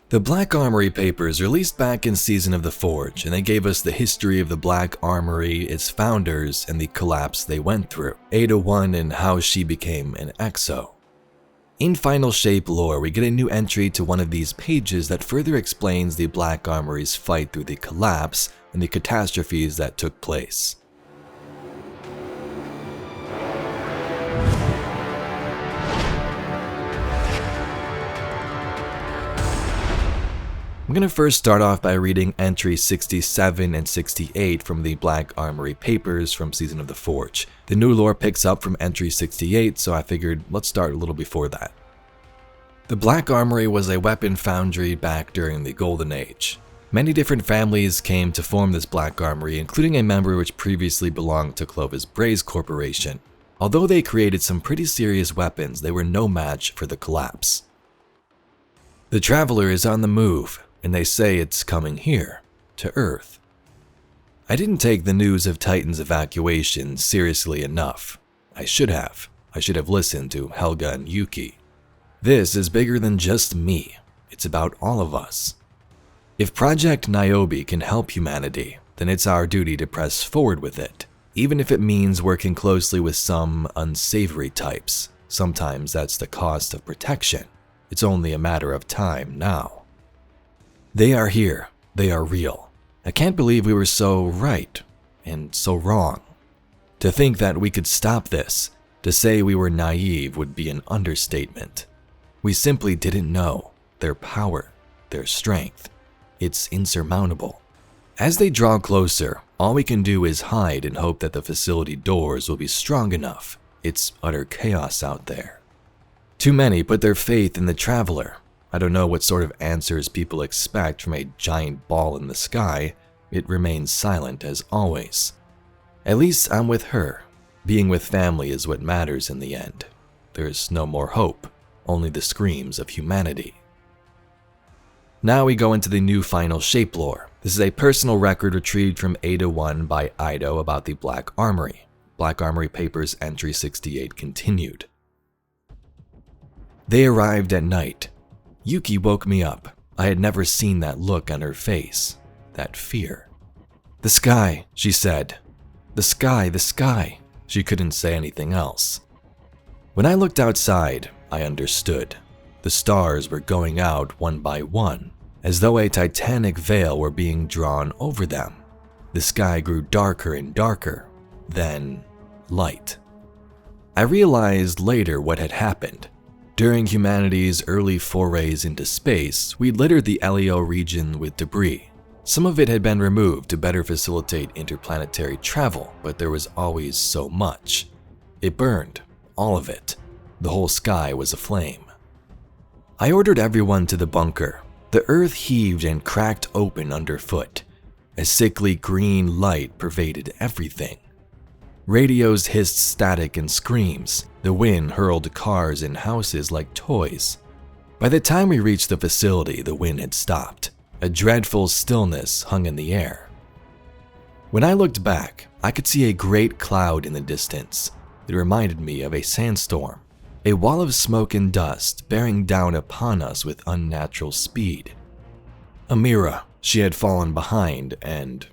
The Black Armory papers released back in Season of the Forge, and they gave us the history of the Black Armory, its founders, and the collapse they went through, Ada 1 and how she became an Exo. In Final Shape lore, we get a new entry to one of these pages that further explains the Black Armory's fight through the collapse and the catastrophes that took place. I'm going to first start off by reading entries 67 and 68 from the Black Armory papers from Season of the Forge. The new lore picks up from entry 68, so I figured let's start a little before that. The Black Armory was a weapon foundry back during the Golden Age. Many different families came to form this Black Armory, including a member which previously belonged to Clovis Braze Corporation. Although they created some pretty serious weapons, they were no match for the collapse. The Traveler is on the move, and they say it's coming here, to Earth. I didn't take the news of Titan's evacuation seriously enough. I should have. I should have listened to Helga and Yuki. This is bigger than just me. It's about all of us. If Project Niobe can help humanity, then it's our duty to press forward with it, even if it means working closely with some unsavory types. Sometimes that's the cost of protection. It's only a matter of time now. They are here. They are real. I can't believe we were so right and so wrong. To think that we could stop this, to say we were naive would be an understatement. We simply didn't know their power, their strength. It's insurmountable. As they draw closer, all we can do is hide and hope that the facility doors will be strong enough. It's utter chaos out there. Too many put their faith in the Traveler. I don't know what sort of answers people expect from a giant ball in the sky. It remains silent as always. At least I'm with her. Being with family is what matters in the end. There's no more hope, only the screams of humanity. Now we go into the new Final Shape lore. This is a personal record retrieved from Ada 1 by Ido about the Black Armory. Black Armory Papers entry 68 continued. They arrived at night. Yuki woke me up. I had never seen that look on her face, that fear. "The sky," she said. "The sky, the sky." She couldn't say anything else. When I looked outside, I understood. The stars were going out one by one, as though a titanic veil were being drawn over them. The sky grew darker and darker, then light. I realized later what had happened. During humanity's early forays into space, we littered the LEO region with debris. Some of it had been removed to better facilitate interplanetary travel, but there was always so much. It burned, all of it. The whole sky was aflame. I ordered everyone to the bunker. The earth heaved and cracked open underfoot. A sickly green light pervaded everything. Radios hissed static and screams. The wind hurled cars and houses like toys. By the time we reached the facility, the wind had stopped. A dreadful stillness hung in the air. When I looked back, I could see a great cloud in the distance. It reminded me of a sandstorm. A wall of smoke and dust bearing down upon us with unnatural speed. Amira, she had fallen behind, and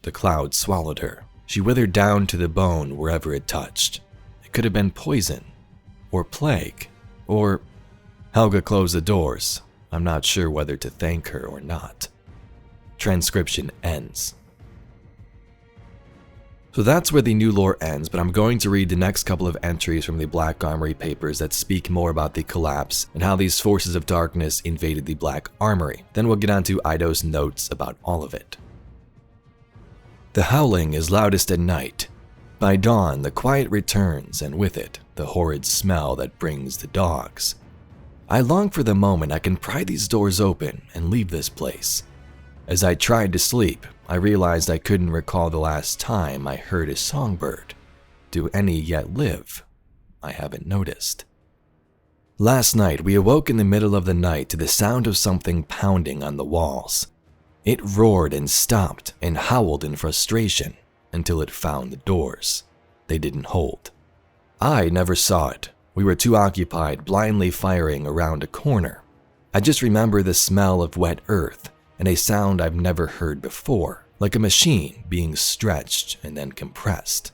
the cloud swallowed her. She withered down to the bone wherever it touched. It could have been poison, or plague, or... Helga closed the doors. I'm not sure whether to thank her or not. Transcription ends. So that's where the new lore ends, but I'm going to read the next couple of entries from the Black Armory papers that speak more about the collapse and how these forces of darkness invaded the Black Armory. Then we'll get on to Ido's notes about all of it. The howling is loudest at night. By dawn, the quiet returns, and with it, the horrid smell that brings the dogs. I long for the moment I can pry these doors open and leave this place. As I tried to sleep, I realized I couldn't recall the last time I heard a songbird. Do any yet live? I haven't noticed. Last night, we awoke in the middle of the night to the sound of something pounding on the walls. It roared and stomped and howled in frustration until it found the doors. They didn't hold. I never saw it. We were too occupied blindly firing around a corner. I just remember the smell of wet earth and a sound I've never heard before, like a machine being stretched and then compressed.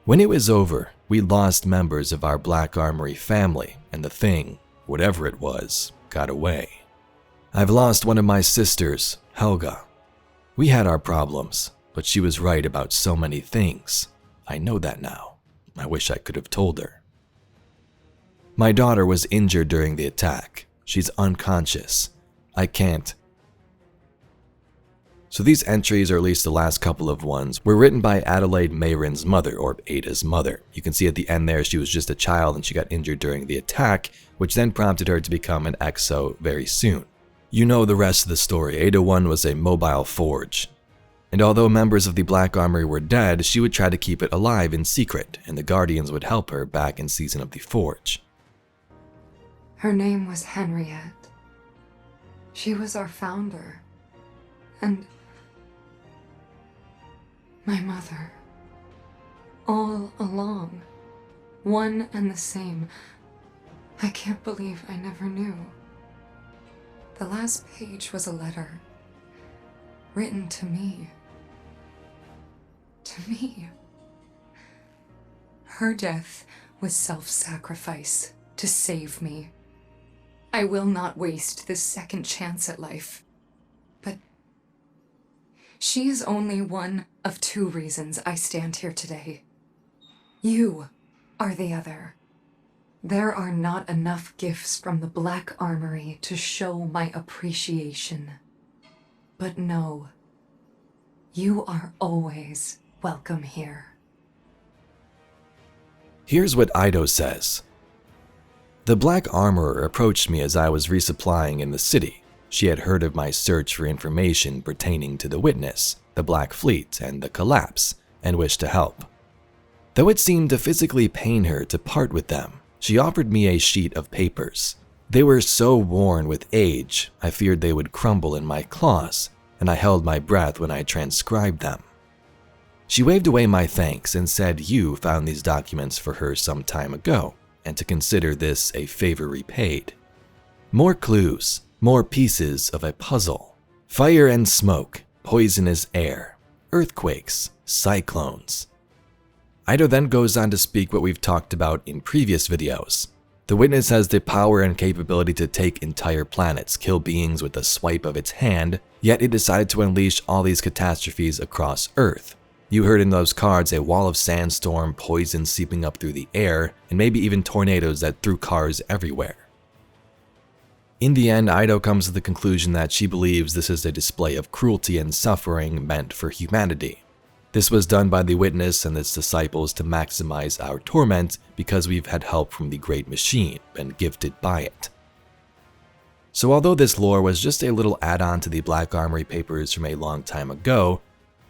When it was over, we lost members of our Black Armory family, and the thing, whatever it was, got away. I've lost one of my sisters, Helga. We had our problems, but she was right about so many things. I know that now. I wish I could have told her. My daughter was injured during the attack. She's unconscious. I can't. So these entries, or at least the last couple of ones, were written by Adelaide Mayron's mother, or Ada's mother. You can see at the end there she was just a child and she got injured during the attack, which then prompted her to become an exo very soon. You know the rest of the story. Ada 1 was a mobile forge. And although members of the Black Armory were dead, she would try to keep it alive in secret, and the Guardians would help her back in Season of the Forge. Her name was Henriette. She was our founder. And my mother. All along. One and the same. I can't believe I never knew. The last page was a letter. Written to me. To me. Her death was self-sacrifice to save me. I will not waste this second chance at life. But she is only one of two reasons I stand here today. You are the other. There are not enough gifts from the Black Armory to show my appreciation. But no, you are always welcome here. Here's what Ido says. The Black Armorer approached me as I was resupplying in the city. She had heard of my search for information pertaining to the Witness, the Black Fleet, and the collapse, and wished to help. Though it seemed to physically pain her to part with them, she offered me a sheet of papers. They were so worn with age, I feared they would crumble in my claws, and I held my breath when I transcribed them. She waved away my thanks and said you found these documents for her some time ago, and to consider this a favor repaid. More clues, more pieces of a puzzle. Fire and smoke, poisonous air, earthquakes, cyclones. Ido then goes on to speak what we've talked about in previous videos. The Witness has the power and capability to take entire planets, kill beings with a swipe of its hand, yet it decided to unleash all these catastrophes across Earth. You heard in those cards a wall of sandstorm, poison seeping up through the air, and maybe even tornadoes that threw cars everywhere. In the end, Ido comes to the conclusion that she believes this is a display of cruelty and suffering meant for humanity. This was done by the Witness and its disciples to maximize our torment because we've had help from the Great Machine, been gifted by it. So although this lore was just a little add-on to the Black Armory papers from a long time ago,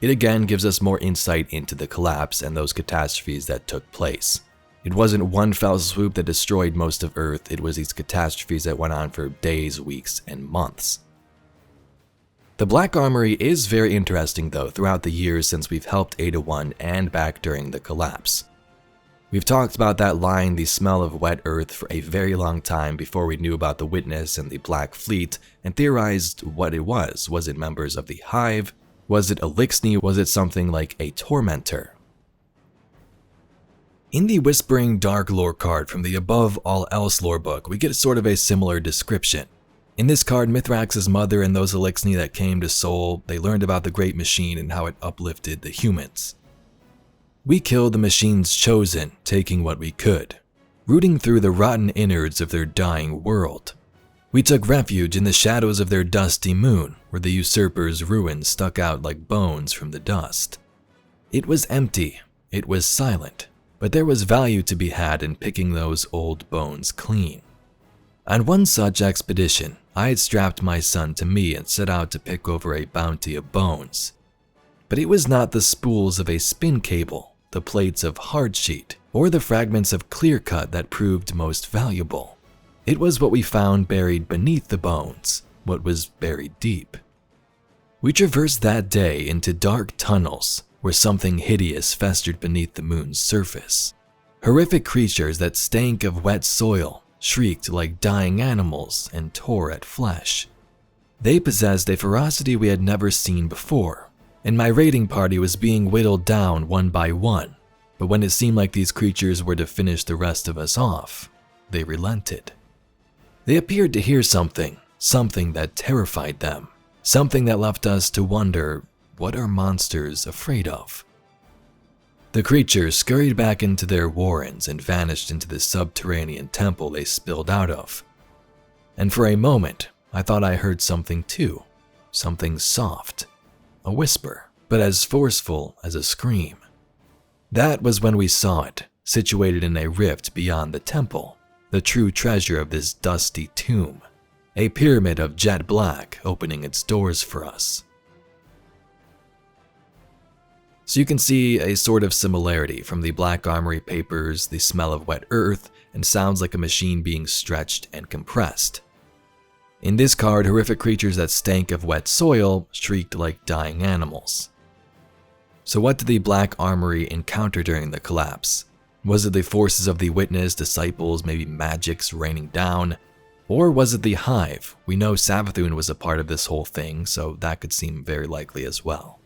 it again gives us more insight into the collapse and those catastrophes that took place. It wasn't one fell swoop that destroyed most of Earth, it was these catastrophes that went on for days, weeks, and months. The Black Armory is very interesting though throughout the years since we've helped Ada 1 and back during the collapse. We've talked about that line, the smell of wet earth, for a very long time before we knew about the Witness and the Black Fleet and theorized what it was. Was it members of the Hive? Was it Elixni? Was it something like a tormentor? In the Whispering Dark lore card from the Above All Else lore book, we get sort of a similar description. In this card, Mithrax's mother and those Elixni that came to Sol, they learned about the Great Machine and how it uplifted the humans. We killed the Machine's chosen, taking what we could, rooting through the rotten innards of their dying world. We took refuge in the shadows of their dusty moon, where the usurpers' ruins stuck out like bones from the dust. It was empty, it was silent, but there was value to be had in picking those old bones clean. On one such expedition, I had strapped my son to me and set out to pick over a bounty of bones. But it was not the spools of a spin cable, the plates of hardsheet, or the fragments of clear cut that proved most valuable. It was what we found buried beneath the bones, what was buried deep. We traversed that day into dark tunnels where something hideous festered beneath the moon's surface. Horrific creatures that stank of wet soil, shrieked like dying animals, and tore at flesh. They possessed a ferocity we had never seen before, and my raiding party was being whittled down one by one, but when it seemed like these creatures were to finish the rest of us off, they relented. They appeared to hear something that terrified them, something that left us to wonder, what are monsters afraid of? The creatures scurried back into their warrens and vanished into the subterranean temple they spilled out of. And for a moment, I thought I heard something too, something soft, a whisper, but as forceful as a scream. That was when we saw it, situated in a rift beyond the temple, the true treasure of this dusty tomb, a pyramid of jet black opening its doors for us. So you can see a sort of similarity from the Black Armory papers, the smell of wet earth, and sounds like a machine being stretched and compressed. In this card, horrific creatures that stank of wet soil shrieked like dying animals. So what did the Black Armory encounter during the collapse? Was it the forces of the Witness, disciples, maybe magics raining down? Or was it the Hive? We know Savathun was a part of this whole thing, so that could seem very likely as well.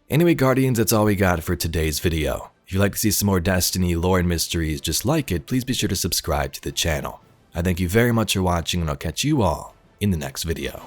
Anyway, Guardians, that's all we got for today's video. If you'd like to see some more Destiny lore and mysteries just like it, please be sure to subscribe to the channel. I thank you very much for watching, and I'll catch you all in the next video.